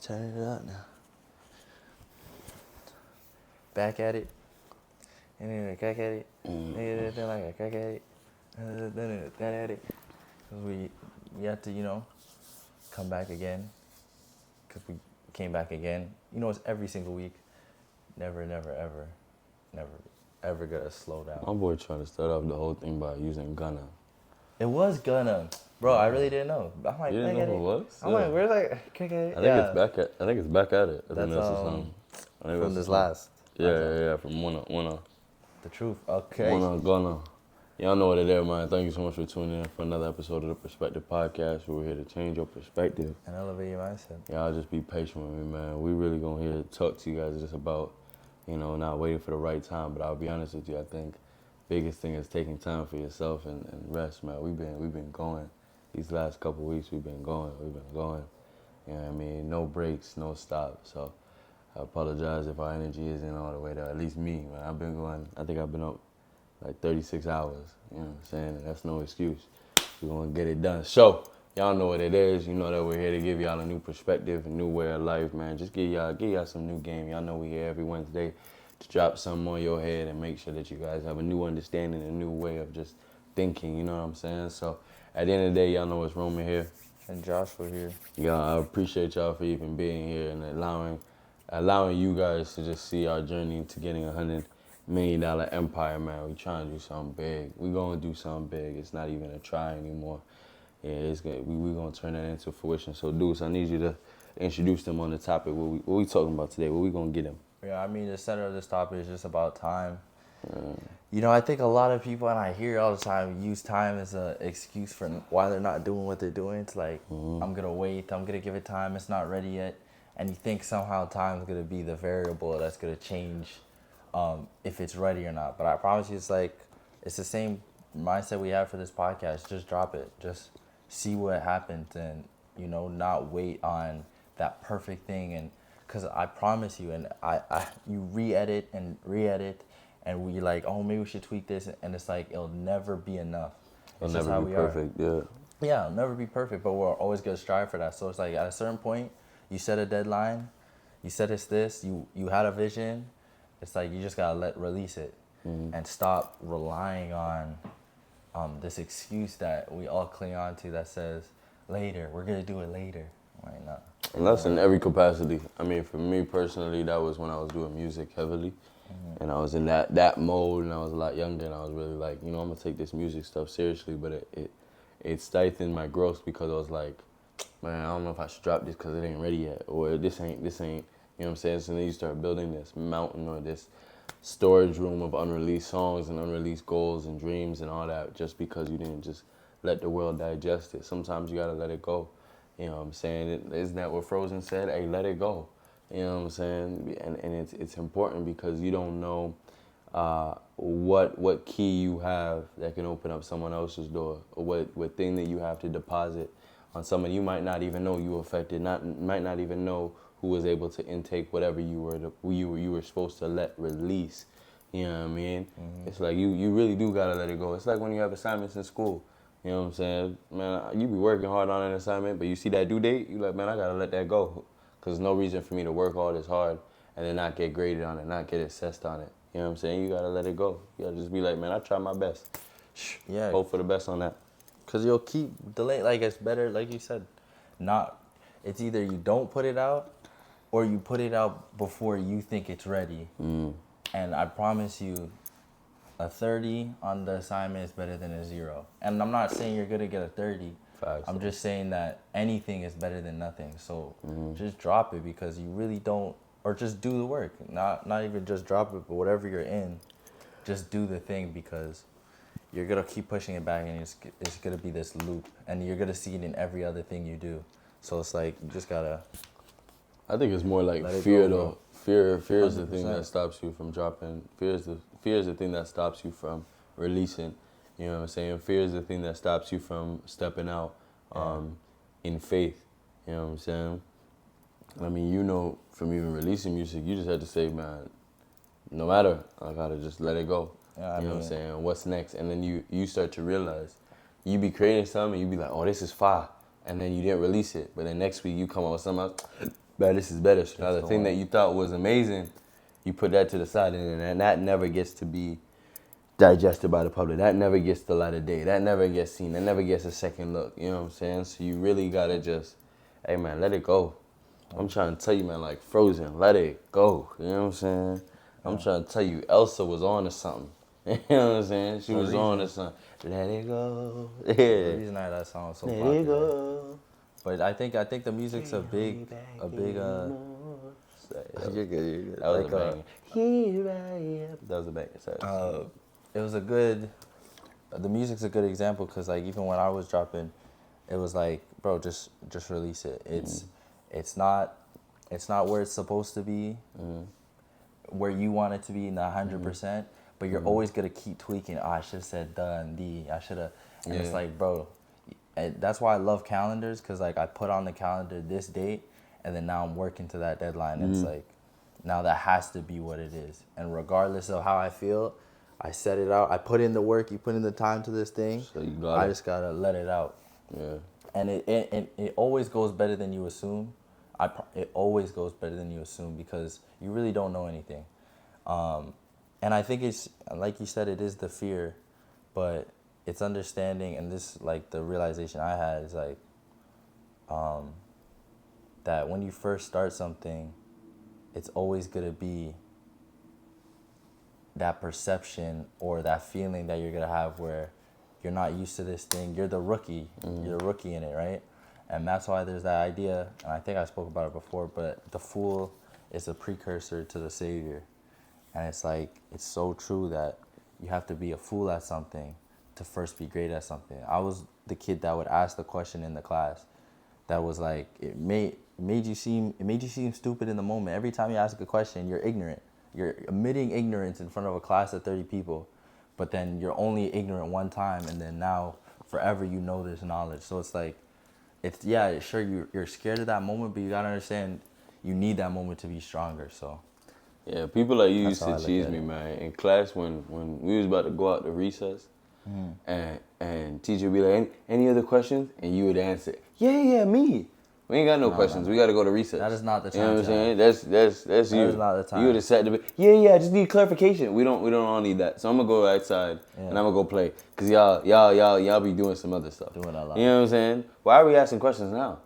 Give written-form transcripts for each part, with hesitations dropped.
Turn it up now. Back at it. And then crack at it. Then like a crack at it. Then that at it. Cause we have to, come back again. Cause we came back again. It's every single week. Never, ever gonna slow down. My boy trying to start off the whole thing by using Gunna. It was Gunna. Bro, I really didn't know. I'm like, You didn't know who it was? I'm like, where's that crack at it? I think it's back at it. I think That's that's the song. I think from this last. Yeah, from Wanna. The truth. Okay. Wanna, Gunna. Y'all know what it is, man. Thank you so much for tuning in for another episode of the Perspective Pvdcast. We're here to change your perspective. And elevate your mindset. Y'all just be patient with me, man. We really gonna here to talk to you guys just about, not waiting for the right time. But I'll be honest with you, I think biggest thing is taking time for yourself and rest, man. We've been going. These last couple weeks, we've been going. You know what I mean? No breaks, no stops. So I apologize if our energy isn't all the way there. At least me, man. I've been going. I think I've been up like 36 hours. You know what I'm saying? And that's no excuse. We're gonna get it done. So y'all know what it is. You know that we're here to give y'all a new perspective, a new way of life, man. Just give y'all some new game. Y'all know we here every Wednesday to drop something on your head and make sure that you guys have a new understanding, a new way of just thinking. You know what I'm saying? So at the end of the day, y'all know it's Roman here. And Joshua here. Yeah, I appreciate y'all for even being here and allowing you guys to just see our journey to getting $100 million empire, man. We trying to do something big. We gonna do something big. It's not even a try anymore. Yeah, we gonna turn that into fruition. So, Deuce, I need you to introduce them on the topic. What we talking about today? What we gonna get them? Yeah, I mean, the center of this topic is just about time. I think a lot of people, and I hear all the time, use time as an excuse for why they're not doing what they're doing. It's like, I'm going to wait, I'm going to give it time, it's not ready yet. And you think somehow time's going to be the variable that's going to change if it's ready or not. But I promise you, it's the same mindset we have for this podcast. Just drop it. Just see what happens and, not wait on that perfect thing. And because I promise you, and you re-edit, and we like, oh, maybe we should tweak this, and it's like, it'll never be enough. It'll never be perfect, yeah. Yeah, it'll never be perfect, but we're always gonna strive for that. So it's like, at a certain point, you set a deadline, you said it's this, you had a vision, it's like, you just gotta release it, and stop relying on this excuse that we all cling on to that says, later, we're gonna do it later. Right now. And that's in every capacity. I mean, for me personally, that was when I was doing music heavily. And I was in that mode, and I was a lot younger, and I was really like, I'm gonna take this music stuff seriously, but it stifled my growth because I was like, man, I don't know if I should drop this because it ain't ready yet, or this ain't, you know what I'm saying? So then you start building this mountain or this storage room of unreleased songs and unreleased goals and dreams and all that, just because you didn't just let the world digest it. Sometimes you gotta let it go. You know what I'm saying? Isn't that what Frozen said? Hey, let it go. You know what I'm saying? And it's important because you don't know what key you have that can open up someone else's door, or what thing that you have to deposit on someone you might not even know you affected, might not even know who was able to intake whatever you were supposed to let release. You know what I mean? It's like you really do gotta let it go. It's like when you have assignments in school. You know what I'm saying? Man, you be working hard on an assignment, but you see that due date, you like, man, I gotta let that go. Because there's no reason for me to work all this hard and then not get graded on it, not get assessed on it. You know what I'm saying? You got to let it go. You got to just be like, man, I tried my best. Yeah. Hope for the best on that. Because you'll keep delaying. Like, it's better, like you said, it's either you don't put it out or you put it out before you think it's ready. And I promise you, a 30 on the assignment is better than a 0. And I'm not saying you're going to get a 30. I'm just saying that anything is better than nothing. So just drop it because you really don't, or just do the work. Not even just drop it, but whatever you're in, just do the thing because you're going to keep pushing it back and it's going to be this loop. And you're going to see it in every other thing you do. So it's like you just got to. I think it's more like fear though. Fear is the thing that stops you from dropping. Fear is the thing that stops you from releasing. You know what I'm saying? Fear is the thing that stops you from stepping out in faith. You know what I'm saying? I mean, from even releasing music, you just had to say, man, no matter, I gotta just let it go. Yeah, you know what I'm saying? What's next? And then you start to realize, you be creating something, and you be like, oh, this is fire. And then you didn't release it. But then next week, you come out with something else. but this is better. So now It's the the thing one. that you thought was amazing, you put that to the side, and that never gets to be digested by the public. That never gets the light of day. That never gets seen. That never gets a second look. You know what I'm saying? So you really gotta just, hey man, let it go. I'm trying to tell you, man, like Frozen, let it go. You know what I'm saying? I'm trying to tell you, Elsa was on to something. You know what I'm saying? She was on to something. Let it go. The Yeah. reason that song was so Let popular. it go. But I think the music's a big You're good, you're good. That was like a banger. Here I am. That was a banger. Sorry. it was a good the music's a good example because like even when I was dropping, it was like, bro, just release it. It's not where it's supposed to be, where you want it to be in the 100%, but you're always gonna keep tweaking. Oh, I should have said the and the. I should have, and it's Yeah. like, bro, and that's why I love calendars because like I put on the calendar this date, and then now I'm working to that deadline. And it's like, now that has to be what it is, and regardless of how I feel, I set it out. I put in the work. You put in the time to this thing. So you got I it. just gotta let it out. Yeah. And it always goes better than you assume. It always goes better than you assume because you really don't know anything. And I think it's like you said, it is the fear, but it's understanding. And this, like the realization I had is like that when you first start something, it's always gonna be that perception or that feeling that you're gonna have where you're not used to this thing. You're the rookie. You're the rookie in it, right? And that's why there's that idea, and I think I spoke about it before, but the fool is a precursor to the savior. And it's like, it's so true that you have to be a fool at something to first be great at something. I was the kid that would ask the question in the class that was like, it made you seem stupid in the moment. Every time you ask a question, you're ignorant. You're admitting ignorance in front of a class of 30 people, but then you're only ignorant one time, and then now forever you know this knowledge. So it's like, sure, you're scared of that moment, but you gotta understand you need that moment to be stronger. So Yeah, people like you That's used how I to look tease at me, it. man. In class, when we was about to go out to recess, and teacher would be like, any other questions? And you would answer, yeah, me. We ain't got no questions. no. We got to go to recess. That is not the You know time what I'm to saying? That's you. is not the time. You would have sat there, yeah, I just need clarification. We don't all need that. So I'm gonna go outside and I'm gonna go play. Cause y'all be doing some other stuff. Doing a lot. You know what I'm saying? Why are we asking questions now?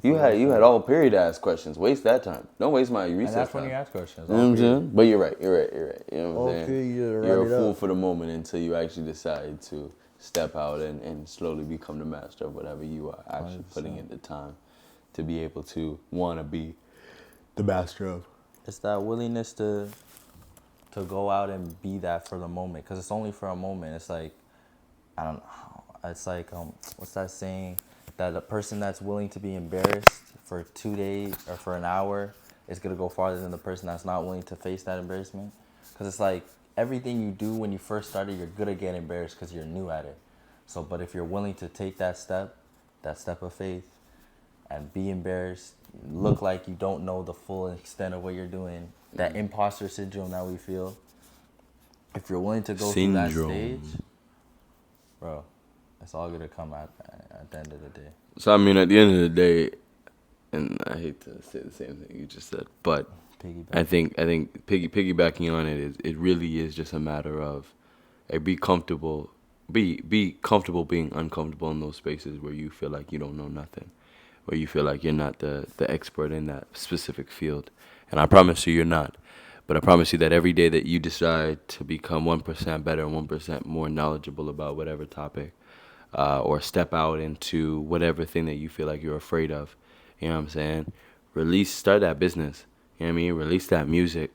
You had all period to ask questions. Waste that time. Don't waste my recess And that's time. when you ask questions. You know what I'm saying? But you're right. You know what I'm saying? period, You're run a it fool up. for the moment until you actually decide to step out and slowly become the master of whatever you are actually putting in the time to be able to want to be the master of. It's that willingness to go out and be that for the moment, because it's only for a moment. It's like, I don't know. It's like, what's that saying? That a person that's willing to be embarrassed for 2 days or for an hour is gonna go farther than the person that's not willing to face that embarrassment. Because it's like everything you do when you first started, you're gonna get embarrassed because you're new at it. So, but if you're willing to take that step of faith, and be embarrassed, look like you don't know the full extent of what you're doing, that imposter syndrome that we feel. If you're willing to go through that stage, bro, it's all gonna come at the end of the day. So I mean, at the end of the day, and I hate to say the same thing you just said, but Piggyback. I think piggybacking on it really is just a matter of be comfortable being uncomfortable in those spaces where you feel like you don't know nothing, where you feel like you're not the expert in that specific field. And I promise you, you're not. But I promise you that every day that you decide to become 1% better, 1% more knowledgeable about whatever topic, or step out into whatever thing that you feel like you're afraid of, you know what I'm saying? Start that business, you know what I mean? Release that music,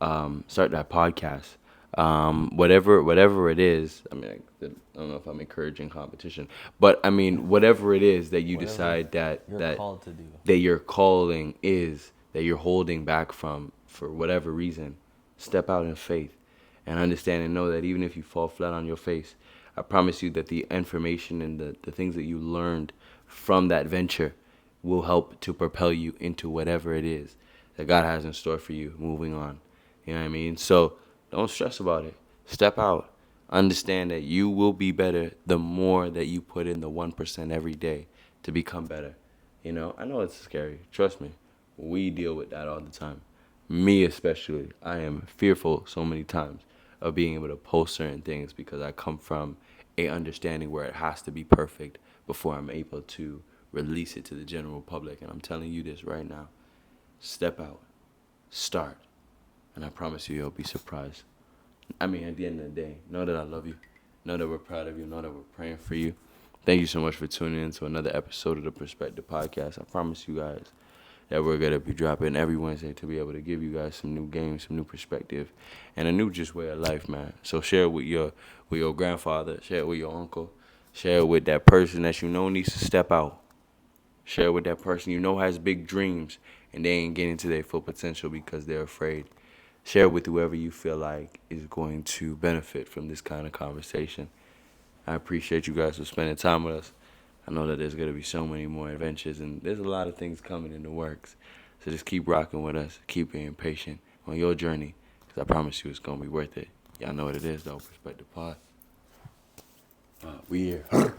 start that podcast, whatever it is. I mean, I don't know if I'm encouraging competition, but I mean, whatever it is that you decide that You're called to do. that your calling is, that you're holding back from for whatever reason, step out in faith and understand and know that even if you fall flat on your face, I promise you that the information and the things that you learned from that venture will help to propel you into whatever it is that God has in store for you moving on. You know what I mean? So don't stress about it. Step out. Understand that you will be better the more that you put in the 1% every day to become better. You know, I know it's scary. Trust me. We deal with that all the time. Me especially. I am fearful so many times of being able to post certain things because I come from a understanding where it has to be perfect before I'm able to release it to the general public. And I'm telling you this right now. Step out. Start. And I promise you, you'll be surprised. I mean, at the end of the day, know that I love you. Know that we're proud of you. Know that we're praying for you. Thank you so much for tuning in to another episode of the Perspective Podcast. I promise you guys that we're going to be dropping every Wednesday to be able to give you guys some new games, some new perspective, and a new just way of life, man. So share it with your grandfather. Share it with your uncle. Share it with that person that you know needs to step out. Share it with that person you know has big dreams and they ain't getting to their full potential because they're afraid. Share it with whoever you feel like is going to benefit from this kind of conversation. I appreciate you guys for spending time with us. I know that there's going to be so many more adventures, and there's a lot of things coming in the works. So just keep rocking with us. Keep being patient on your journey, because I promise you it's going to be worth it. Y'all know what it is, though. Perspective Pod. We here.